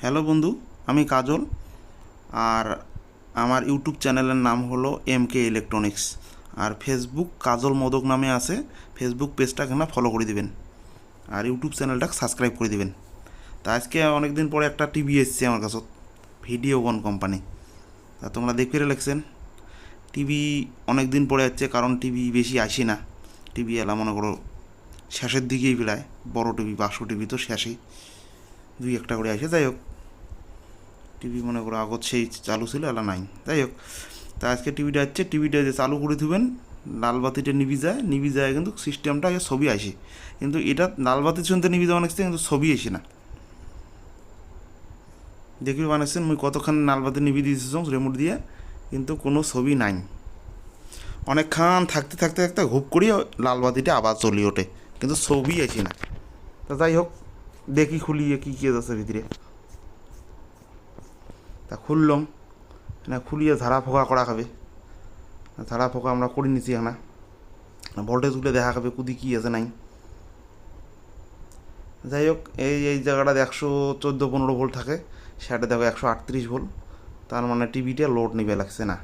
Hello বন্ধু, আমি কাজল। আর আমার ইউটিউব চ্যানেলের নাম হলো MK ইলেকট্রনিক্স। আর ফেসবুক কাজল মোদক নামে আছে। ফেসবুক পেজটাকে না ফলো করে দিবেন, আর ইউটিউব চ্যানেলটা সাবস্ক্রাইব করে দিবেন। তা আজকে অনেক দিন পরে একটা টিভি এসছে আমার কাছে, ভিডিওকন কোম্পানি। তা তোমরা দেখে রেখেছেন টিভি অনেক দিন পরে যাচ্ছে, কারণ টিভি বেশি আসে না। টিভি এলা মনে করো শেষের দিকেই প্রায়, বড় টিভি 500 টিভি তো শেষেই, দুই একটা করে আসে। যাই হোক, টিভি মনে করো আগত সেই চালু ছিল, এলা নাই। যাই হোক, তা আজকে টিভিটা হচ্ছে, টিভিটা যে চালু করে দিবেন, লাল বাতিটা নিবি যায় কিন্তু সিস্টেমটা ছবি আসে, কিন্তু এটা লাল বাতি শুনতে নিবি যাওয়া নাকছে, কিন্তু ছবি আসে না। দেখবি বানাচ্ছেন মুই কতক্ষণ লাল বাতি নিবি দিয়েছি রিমোট দিয়ে, কিন্তু কোনো ছবি নাই। অনেকক্ষণ থাকতে থাকতে থাকতে হুপ করিয়ে লাল বাতিটা আবার চলি ওঠে, কিন্তু ছবি আসে না। তা যাই হোক, দেখি খুলিয়ে কী কী আছে ভিতরে। তা খুললাম, না খুলিয়ে ঝাড়া ফোকা করা খাবে। ঝাড়া ফোকা আমরা করে নিছি না, ভোল্টেজগুলো দেখা খাবে কুদি কী আছে নাই। যাই হোক, এই জায়গাটাতে 114-15 ভোল্ট থাকে, সেটা দেখো 138 ভোল্ট। তার মানে টিভিটা লোড নিবে লাগছে না,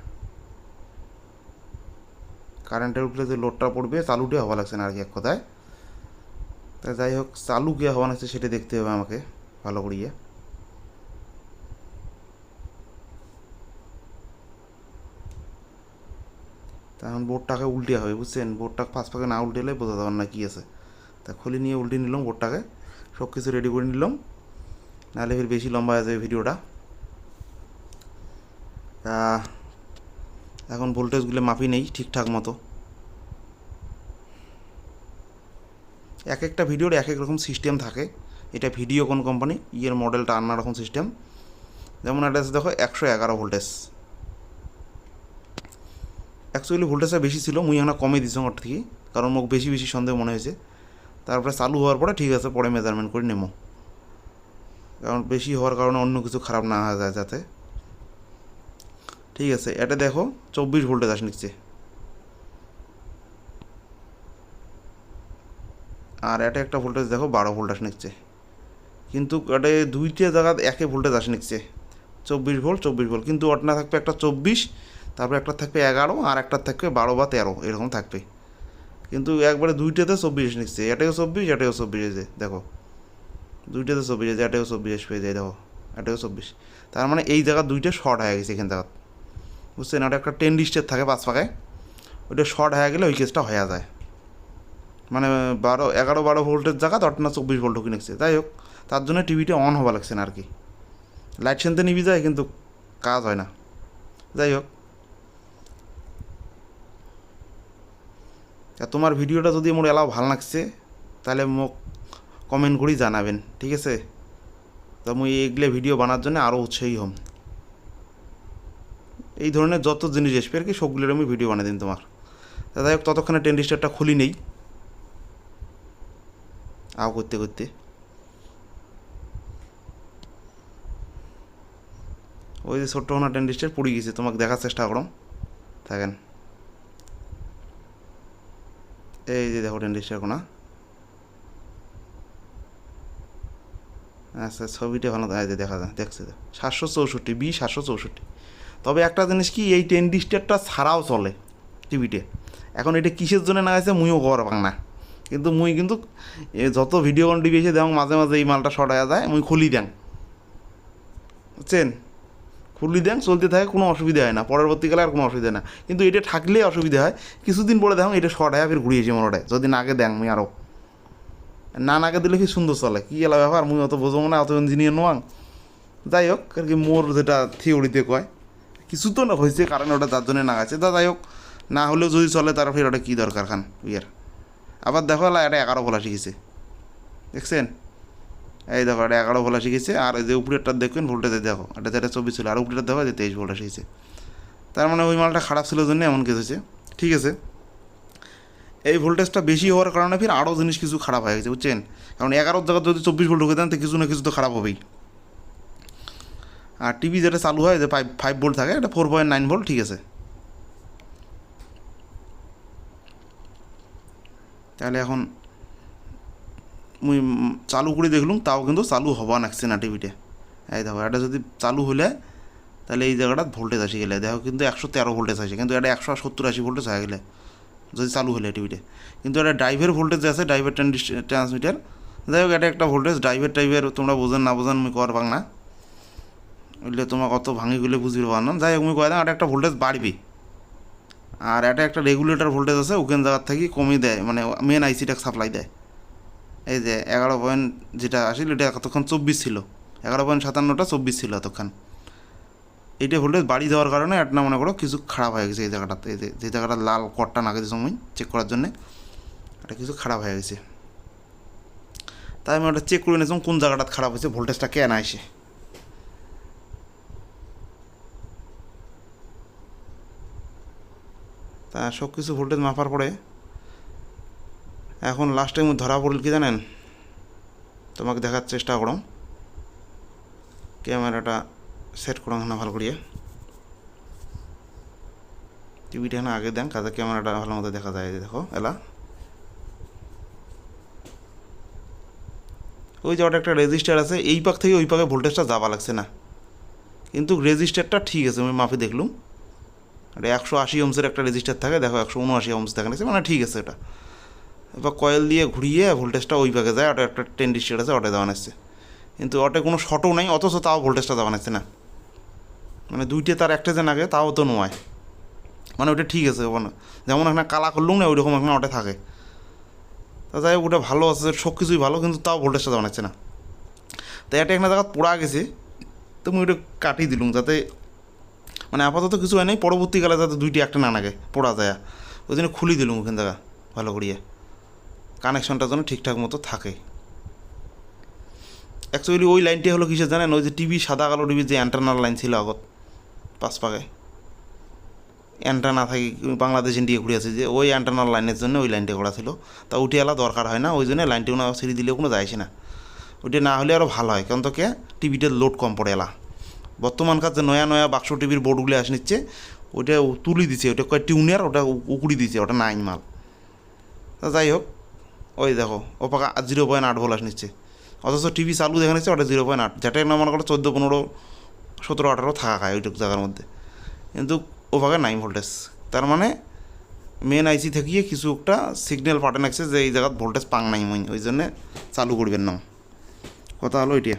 কারেন্টের উপরে যে লোডটা পড়বে চালুটা হওয়া লাগছে না আর কি, এক কথায়। তা যাই হোক, চালু কে হওয়া লাগছে সেটা দেখতে হবে আমাকে ভালো করিয়ে। তা এখন বোর্ডটাকে উল্টে হবে, বুঝছেন? বোর্ডটাকে পাঁচ পাকে না উল্টেলে বোঝা যাবে না কী আছে। তা খুলে নিয়ে উল্টে নিলাম বোর্ডটাকে, সব কিছু রেডি করে নিলাম, নাহলে ফির বেশি লম্বা হয়ে যাবে ভিডিওটা। তা এখন ভোল্টেজগুলো মাপি নেই ঠিকঠাক মতো। এক একটা ভিডিওর এক এক রকম সিস্টেম থাকে। এটা ভিডিওকন কোম্পানি, ইয়ের মডেলটা আনার রকম সিস্টেম। যেমন এটা দেখো 111 ভোল্টেজ। অ্যাকচুয়ালি ভোল্টেজটা বেশি ছিল, মুই এখন কমে দিছি ওর থেকে, কারণ মোক বেশি বেশি সন্দেহ মনে হয়েছে। তারপরে চালু হওয়ার পরে ঠিক আছে, পরে মেজারমেন্ট করে নেবো, কারণ বেশি হওয়ার কারণে অন্য কিছু খারাপ না হয়ে যায় যাতে। ঠিক আছে, এটা দেখো 24 ভোল্টেজ আস নিচ্ছে, আর এটা একটা ভোল্টেজ দেখো 12 ভোল্ট আস নিচ্ছে, কিন্তু এটা দুইটা জায়গা একে ভোল্টেজ আস নিচ্ছে, 24 ভোল্ট 24 ভোল্ট, কিন্তু ওটা না থাকবে একটা 24, তারপরে একটা থাকবে 11, আর একটা থাকবে 12 বা 13 এরকম থাকবে। কিন্তু একবারে দুইটাতে 24 নিচ্ছে, এটাও 24 এটাও 24, যে দেখো দুইটাতে 24 আছে, এটাও 24 পেয়ে যায়, দেখো এটাও 24। তার মানে এই জায়গা দুইটা শর্ট হয়ে গেছে এখান জায়গা, বুঝছেন? ওটা একটা 10 ডিস্টের থাকে 5 পাকায়, ওইটা শর্ট হয়ে গেলে ওই কেসটা হয়ে যায়, মানে 11-12 ভোল্টের জায়গা তো না 24 ভোল্ট ঢুকে নিচ্ছে। যাই হোক, তার জন্য টিভিটা অন হওয়া লাগছে না আর কি, লাইট সেনতে নিবি যায় কিন্তু কাজ হয় না। যাই হোক, তোমার ভিডিওটা যদি মোর এলাও ভালো লাগছে, তাহলে মোক কমেন্ট করেই জানাবেন, ঠিক আছে? তো মুই এগুলো ভিডিও বানার জন্য আরও উৎসাহী হম। এই ধরনের যত জিনিস আসবে আর কি, সবগুলোর আমি ভিডিও বানিয়ে দিন তোমার। যাই হোক, ততক্ষণে টেন্ডিস্টারটা খুলি নেই আও করতে করতে। ওই যে ছোট্ট হোনা টেন্ডিস্টার পড়ে গেছে, তোমাকে দেখার চেষ্টা করো, থাকেন। এই যে দেখো টেন্ডিস্টার কোনা, আচ্ছা ছবিটা ভালো দেখা যায়, দেখছে 764 764। তবে একটা জিনিস কি, এই টেন্ডিস্টারটা ছাড়াও চলে টিভিতে। এখন এটা কিসের জন্য না আছে মুইও কর পাং না, কিন্তু মুই কিন্তু যত ভিডিও কোন টিভি এসে দেখ মাঝে মাঝে এই মালটা শর্ট হয়ে যায়, মুই খুলি দেন, বুঝছেন? খুলি দেন চলতে থাকে, কোনো অসুবিধা হয় না, পরবর্তীকালে আর কোনো অসুবিধা না। কিন্তু এটা থাকলে অসুবিধা হয়, কিছুদিন পরে দেখো এটা শর্ট হয় ফের ঘুরিয়েছি মনে যদি নাগে দেন মুই আরও না নাগে দিলে কি সুন্দর চলে, কী এলা ব্যাপার মুই অত বোঝবো না, অত ইঞ্জিনিয়ার নোয়াং। যাই হোক আর কি, মোর যেটা থিওরিতে কয় কিছু তো না হয়েছে, কারণ ওটা তার জন্য নাগাছে। তা যাই হোক, না হলেও যদি চলে তার ফের ওটা কী দরকার খান ইয়ের। আবার দেখো এলা এটা 11 ভোলা শিখেছে, দেখছেন? এই দেখো এটা 11 ভোলা শিখেছে, আর এই যে উপরেরটা দেখবেন ভোল্টেজে দেখো, এটা যেটা 24 ছিল, আর উপরেরটা দেখো যে 23 ভোল্ট শিখেছে। তার মানে ওই মালটা খারাপ ছিল জন্য এমন কিছু হয়েছে। ঠিক আছে, এই ভোল্টেজটা বেশি হওয়ার কারণে ফির আরও জিনিস কিছু খারাপ হয়ে গেছে, বুঝছেন? কারণ 11 জায়গা যদি 24 ভোল্ট ঢুকে দেন তো কিছু না কিছু তো খারাপ হবেই। আর টিভি যেটা চালু হয় যে 5 ভোল্ট থাকে, এটা 4.9 ভোল্ট, ঠিক আছে? তাহলে এখন মুই চালু করে দেখলুম, তাও কিন্তু চালু হওয়া নাকছে না টিভিটা। এই দেখো এটা যদি চালু হলে তাহলে এই জায়গাটা ভোল্টেজ আসি গেলে দেখো কিন্তু 113 ভোল্টেজ আসে, কিন্তু এটা 170-80 ভোল্টেজ হয়ে গেলে যদি চালু হলে টিভিতে। কিন্তু এটা ড্রাইভের ভোল্টেজ আছে, ড্রাইভের ট্রান্সমিটার। যাই হোক এটা একটা ভোল্টেজ ড্রাইভের তোমরা বোঝেন না বোঝেন মুই কর পাং না, বুঝলে তোমার কত ভাঙি গেলে বুঝতে পার না। যাই হোক মুই কয় দাম এটা একটা ভোল্টেজ বাড়বে। আর এটা একটা রেগুলেটর ভোল্টেজ আছে, ওখান জায়গার থেকে কমিয়ে দেয়, মানে মেন আইসিটা সাপ্লাই দেয়। এই যে 11 পয়েন্ট যেটা আসলে এটা এতক্ষণ 24 ছিল, 11.57টা 24 ছিল এতক্ষণ। এইটা ভোল্টেজ বাড়ি দেওয়ার কারণে একটা মনে করো কিছু খারাপ হয়ে গেছে এই জায়গাটাতে, এই যে জায়গাটা লাল কটটা নাগে সময় চেক করার জন্যে এটা কিছু খারাপ হয়ে গেছে। তাই আমি ওটা চেক করে নিয়েছিলাম কোন জায়গাটা খারাপ হয়েছে, ভোল্টেজটা কেন আসে। তা সব কিছু ভোল্টেজ মাপার পরে এখন লাস্ট টাইম ধরা পড়ল কি জানেন, তোমাকে দেখার চেষ্টা করো, ক্যামেরাটা সেট করো না ভালো করিয়ে, টিভিটা না আগে দেন কাজে ক্যামেরাটা ভালো মতো দেখা যায়। দেখো এলা ওই যে ওটা একটা রেজিস্টার আছে, এই পাক থেকে ওই পাকে ভোল্টেজটা যাওয়া লাগছে না, কিন্তু রেজিস্টারটা ঠিক আছে আমি মাপে দেখলুম। এটা 180 ওহমের একটা রেজিস্টার থাকে, দেখো 179 ওহম দেখা গেছে, মানে ঠিক আছে এটা। এবার কয়েল দিয়ে ঘুরিয়ে ভোল্টেজটা ওই পাকে যায়, ওটা একটা 10 ডিস্টার আছে, ওটা দেওয়া আসছে, কিন্তু ওটা কোনো শর্টও নাই, অথচ তাও ভোল্টেজটা দেওয়া আসছে না। মানে দুইটা তার একটা যে নাগে তাও তো নয়, মানে ওটা ঠিক আছে, মানে যেমন এখানে কালা করলুম না ওইরকম এখানে ওটা থাকে। তা যাই হোক ওটা ভালো আছে, সব কিছুই ভালো, কিন্তু তাও ভোল্টেজটা দেওয়া যাচ্ছে না। তাই একটা একটা জায়গা পোড়া গেছে, তো আমি ওইটা কাটিয়ে দিলুম যাতে মানে আপাতত কিছু হয় নাই, পরবর্তীকালে যাতে দুইটি একটা না নাগে পোড়া যায়, ওই জন্য খুলি দিলুম ওখান জায়গা ভালো করিয়ে, কানেকশনটার জন্য ঠিকঠাক মতো থাকে। অ্যাকচুয়ালি ওই লাইনটি হলো কিসে জানেন, ওই যে টিভি সাদা কালো টিভির যে অ্যান্টারনাল লাইন ছিল আগত 5 পাকে অ্যান্টানা থাকি বাংলাদেশ ইন্ডিয়া ঘুরে আছে, যে ওই অ্যান্টারনাল লাইনের জন্য ওই লাইনটা করা ছিল। তা উঠে এলা দরকার হয় না, ওই জন্য লাইনটি কোনো ছিঁড়ে দিলেও কোনো যায়সে না, ওইটা না হলে আরও ভালো হয়, কারণ তোকে টিভিটার লোড কম পড়ে এলা। বর্তমানকার যে নয়া নয়া বাক্স টিভির বোর্ডগুলো আস নিচ্ছে, ওইটা তুলি দিছে, ওটা কয় টিউনার, ওটা উকুড়ি দিছে, ওটা নাই মাল। তা যাই হোক ওই দেখো ও পাকা 0.8 ভোল্ট আস নিচ্ছে, অথচ টিভি চালু দেখা নিচ্ছে ওটা 0.8, যেটাই না মনে করো 14, 15, 17, 18 থাকা খায় ওইটুকু জায়গার মধ্যে, কিন্তু ও পাকা নাই ভোল্টেজ। তার মানে মেন আইসি থাকিয়ে কিছু একটা সিগন্যাল পাঠান আসছে যে এই জায়গাত ভোল্টেজ পাং নাই, মই ওই জন্যে চালু করবেন না। কথা হলো এটা।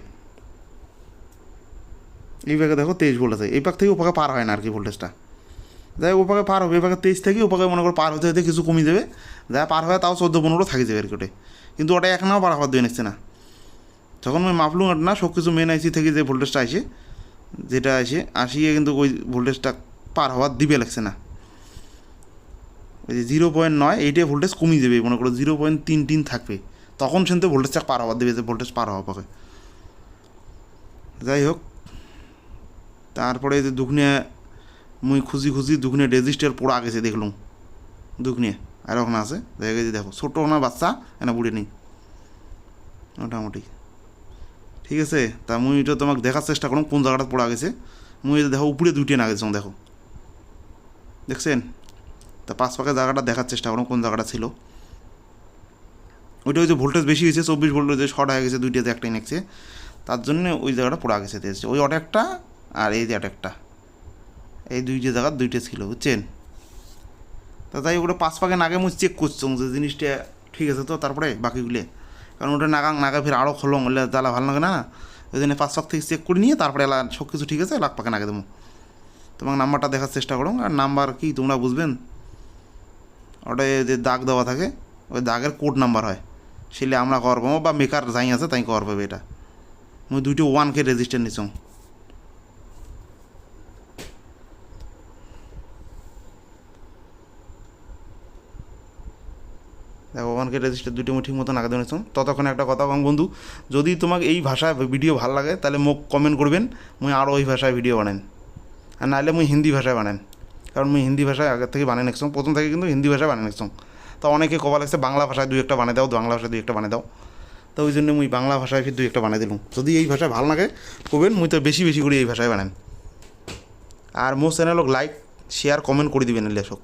এই পাকে দেখো 23 ভোল্ট আছে, এই পাক থেকে ও পাকে পার হয় না আর কি ভোল্টেজটা। যাই ও পাকে পার হবে, এই পাকে 23 থেকে ও পাকে মনে করো পার হতে হতে কিছু কমে যাবে, যা পার হয় তাও 14, 15 থাকি যাবে আর কি ওটাই, কিন্তু ওটা এক নাও পার হওয়ার দিয়ে নিচ্ছে না। যখন আমি মাপলুম না সব কিছু মেন আইসি থেকে যে ভোল্টেজটা আসে, যেটা আসে আসিয়ে কিন্তু ওই ভোল্টেজটা পার হওয়ার দিবে লাগছে না। ওই যে 0.9 এইটাই ভোল্টেজ কমে যাবে, মনে করো 0.33 থাকবে, তখন শুনতে ভোল্টেজটা পার হওয়ার দেবে, যে ভোল্টেজ পার হওয়া পাবে। যাই হোক তারপরে যে দুখনে মুই খুঁজি দুখনে রেজিস্টার পোড়া গেছে দেখলুম, দুখনে আর ওখানে আছে দেখা গেছে, দেখো ছোটো ওখানে বাচ্চা এনা বুড়ে নেই মোটামুটি ঠিক আছে। তা মুই এটা তোমাকে দেখার চেষ্টা করুন কোন জায়গাটা পোড়া গেছে। মুই দেখো উপরে দুইটা না গেছে, দেখো দেখছেন। তা 5 পাকের জায়গাটা দেখার চেষ্টা করুন কোন জায়গাটা ছিল। ওইটা ওই যে ভোল্টেজ বেশি হয়েছে, 24 ভোল্টেজ শর্ট হয়ে গেছে, দুইটাতে একটাই নেকছে, তার জন্য ওই জায়গাটা পোড়া গেছে। ওই অটো একটা আর এই যে একটা, এই দুইটা জায়গার দুইটা ছিল বুঝছেন। তা তাই ওটা 5 পাকে নাগে মুই চেক করছো যে জিনিসটা ঠিক আছে তো, তারপরে বাকিগুলো, কারণ ওটা নাগা ফের আরও খলং হলে জ্বালা ভালো লাগে না, ওই জন্য 5 পাক থেকে চেক করে নিয়ে তারপরে এলা সব কিছু ঠিক আছে 1 পাকে নাগে দেবো। তোমাকে নাম্বারটা দেখার চেষ্টা করো, আর নাম্বার কি তোমরা বুঝবেন, ওটা যে দাগ দেওয়া থাকে ওই দাগের কোড নাম্বার হয়, সেলে আমরা কর পাবো বা মেকার যাই আছে তাই কর পাবে। এটা মুই 2টো 1K রেজিস্টার নিচ্ছ, দেখো 1K রেজিস্টার 2টো মুই ঠিক মতো নাগাদ নিচ্ছ। ততক্ষণে একটা কথা কম বন্ধু, যদি তোমাকে এই ভাষায় ভিডিও ভালো লাগে তাহলে মোক কমেন্ট করবেন, মুই আরও ওই ভাষায় ভিডিও বানান, আর নাহলে মুই হিন্দি ভাষায় বানান, কারণ মুই হিন্দি ভাষায় আগের থেকে বানিয়ে নিচ্ছ, প্রথম থেকে কিন্তু হিন্দি ভাষায় বানিয়ে নিচ্ছ। তো অনেকে কবা লাগছে বাংলা ভাষায় 2-1টা বানিয়ে দাও, বাংলা ভাষায় 2-1টা বানিয়ে দাও, তো ওই জন্য মুই বাংলা ভাষায় ফির 2-1টা বানিয়ে দিলুম। যদি এই ভাষায় ভালো লাগে করবেন, মুই তো বেশি বেশি করে এই ভাষায় বানান। আর মোর চ্যানেলক লাইক শেয়ার কমেন্ট করে দিবেন লেশক,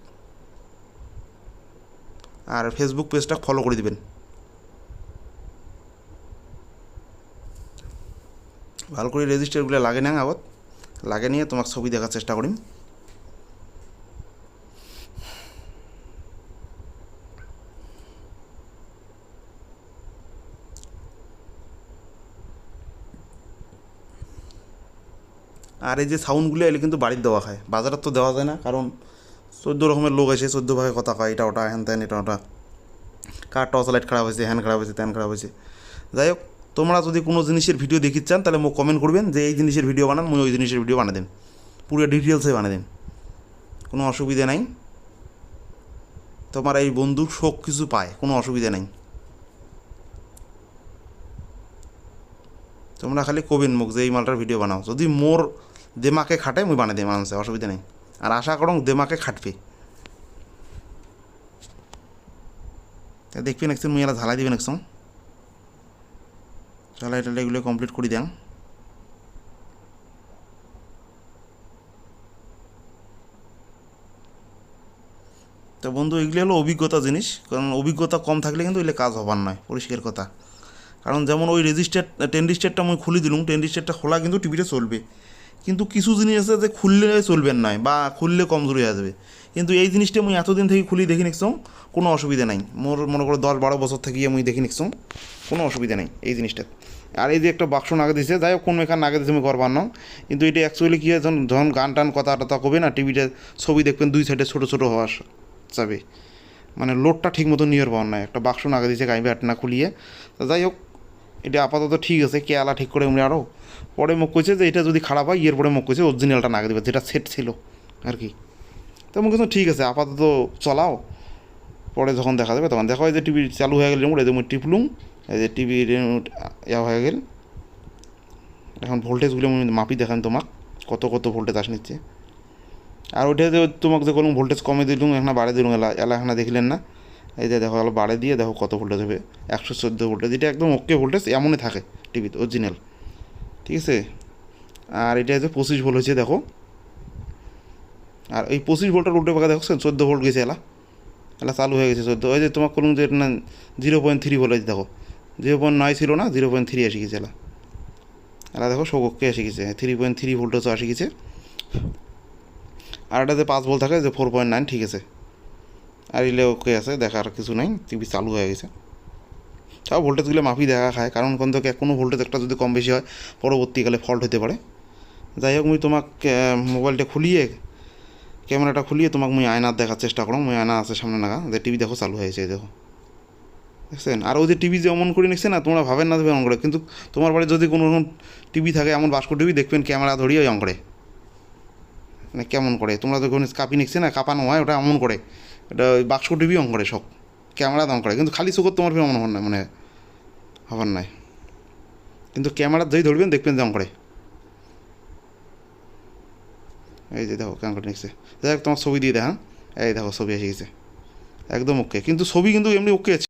আর ফেসবুক পেজটা ফলো করে দিবেন। ভালো করে রেজিস্টারগুলো লাগে না আগত, লাগে নিয়ে তোমাকে ছবি দেখার চেষ্টা করিম। আর এই যে সাউন্ডগুলো এলে কিন্তু বাড়ির দেওয়া খায়, বাজারের তো দেওয়া যায় না, কারণ 14 রকমের লোক এসে 14 ভাগে কথা কয়, এটা ওটা হ্যান ত্যান, এটা ওটা, কার টর্চ লাইট খারাপ হয়েছে, হ্যান খারাপ হয়েছে, ত্যান খারাপ হয়েছে। যাই হোক, তোমরা যদি কোনো জিনিসের ভিডিও দেখিতে চান তাহলে মোক কমেন্ট করবেন যে এই জিনিসের ভিডিও বানান, মুই ওই জিনিসের ভিডিও বানিয়ে দিন, পুরো ডিটেলসে বানিয়ে দিন, কোনো অসুবিধা নাই। তোমার এই বন্ধু শোক কিছু পায়, কোনো অসুবিধা নাই। তোমরা খালি কবেন মুখ যে এই মালটার ভিডিও বানাও, যদি মোর দেমাকে খাটে মুই বানিয়ে দিই মানুষে, অসুবিধা নেই। আর আশা করং দেমাকে খাটবে। দেখবি নেক্সট মুই এলা ঝালাই দিবেন একসং, ঝালাই টালাই এগুলো কমপ্লিট করে দেন। তো বন্ধু এগুলি হলো অভিজ্ঞতা জিনিস, কারণ অভিজ্ঞতা কম থাকলে কিন্তু এগুলো কাজ হবার নয়, পরিষ্কার কথা। কারণ যেমন ওই রেজিস্টার 10 রেজিস্টারটা আমি খুলে দিলুম, 10 রেজিস্টারটা খোলা কিন্তু টিভিটা চলবে, কিন্তু কিছু জিনিস আছে যে খুললে চলবেন নয় বা খুললে কমজোরি হয়ে যাবে। কিন্তু এই জিনিসটা আমি এতদিন থেকে খুলি দেখি নিচ্ছম, কোনো অসুবিধা নাই। মোর মনে করো 10-12 বছর থেকে আমি দেখি নিচ্ছম, কোনো অসুবিধা নেই এই জিনিসটা। আর এই যে একটা বাক্স নাগে দিছে, যাই হোক কোন মেকার নাগে দিছে আমি করবার না, কিন্তু এটা অ্যাকচুয়ালি কী হয়, যখন গান টান কথা টথা কবে না, টিভিটা ছবি দেখবেন দুই সাইডে ছোটো ছোটো হওয়া যাবে, মানে লোডটা ঠিক মতো নিয়ে পাওয়ার নাই। একটা বাক্স নাগে দিছে গাইবে না খুলিয়ে। তো যাই হোক, এটা আপাতত ঠিক আছে, কে আলা ঠিক করে এমনি আরও পরে মুখ কইছে যে এটা যদি খারাপ হয়, ইয়ের পরে মুখ কইছে অরিজিনালটা নাগে দেবে, যেটা সেট ছিল আর কি। তো মুখ কিন্তু ঠিক আছে, আপাতত চলাও, পরে যখন দেখা যাবে তখন দেখা হয়। যে টিভি চালু হয়ে গেল রিমোট, এই যে মুই টিপলুম, এই যে টিভি রিমোট ইয়া হয়ে গেল। এখন ভোল্টেজগুলো আমি মাপি দেখান তোমাক, কত কত ভোল্টেজ আস নিচ্ছে। আর ওইটা যে তোমাকে যে কোনো ভোল্টেজ কমে দিলুম, এখানে বাড়ে দিলুম, এলা এখানে দেখলেন না, এই যে দেখো এলা বাড়ে দিয়ে দেখো কত ভোল্টেজ হবে, 114 ভোল্টেজ। এটা একদম ওকে ভোল্টেজ, এমনই থাকে টিভিতে অরিজিনাল, ঠিক আছে। আর এটা যে 25 ভোল্ট হয়েছে দেখো, আর এই 25 ভোল্টের উল্টে পাকা দেখো 14 ভোল্ট গেছে, এলা এলা চালু হয়ে গেছে 14। ওই যে তোমাকে বলুন যে না 0.3 ভোল্ট আছে, দেখো 0.9 ছিল না, 0.3 এসে গেছে, এলা এলা দেখো সবকে এসে গেছে, 3.3 ভোল্টেজও এসে গেছে। আর এটা যে 5 ভোল্ট থাকে যে 4.9, ঠিক আছে। আর এলে ওকে আছে, দেখার কিছু নাই, টিভি চালু হয়ে গেছে। তাও ভোল্টেজগুলো মাফি দেখা খায়, কারণ কোন থেকে কোনো ভোল্টেজ একটা যদি কম বেশি হয় পরবর্তীকালে ফল্ট হতে পারে। যাই হোক, মুই তোমাকে মোবাইলটা খুলিয়ে, ক্যামেরাটা খুলিয়ে তোমাকে মুই আয়নার দেখার চেষ্টা করো। মুই আয়না আছে সামনে নাগা, যে টিভি দেখো চালু হয়েছে, দেখো দেখছেন। আর ওই যে টিভি যে অমন করে নিচ্ছে না, তোমরা ভাবেন না দেবে অন করে, কিন্তু তোমার বাড়ি যদি কোনো রকম টিভি থাকে, এমন বাস্ক টিভি দেখবেন ক্যামেরা ধরিয়ে অন করে, মানে কেমন করে তোমরা যখন কাপি নিচ্ছে না, কাঁপানো হয়, ওটা এমন করে, এটা ওই বাক্স টিভি অন করে সব, ক্যামেরা অন করে, কিন্তু খালি চোখত তোমার এমন হবার না, মানে হবার নাই, কিন্তু ক্যামেরা যেই ধরবেন দেখবেন যে অন করে। এই যে দেখো কেমন করে নিচ্ছে, যাই হোক তোমার ছবি দিয়ে দেখা, এই দেখো ছবি এসে গেছে একদম ওকে, কিন্তু ছবি কিন্তু এমনি ওকে আছে।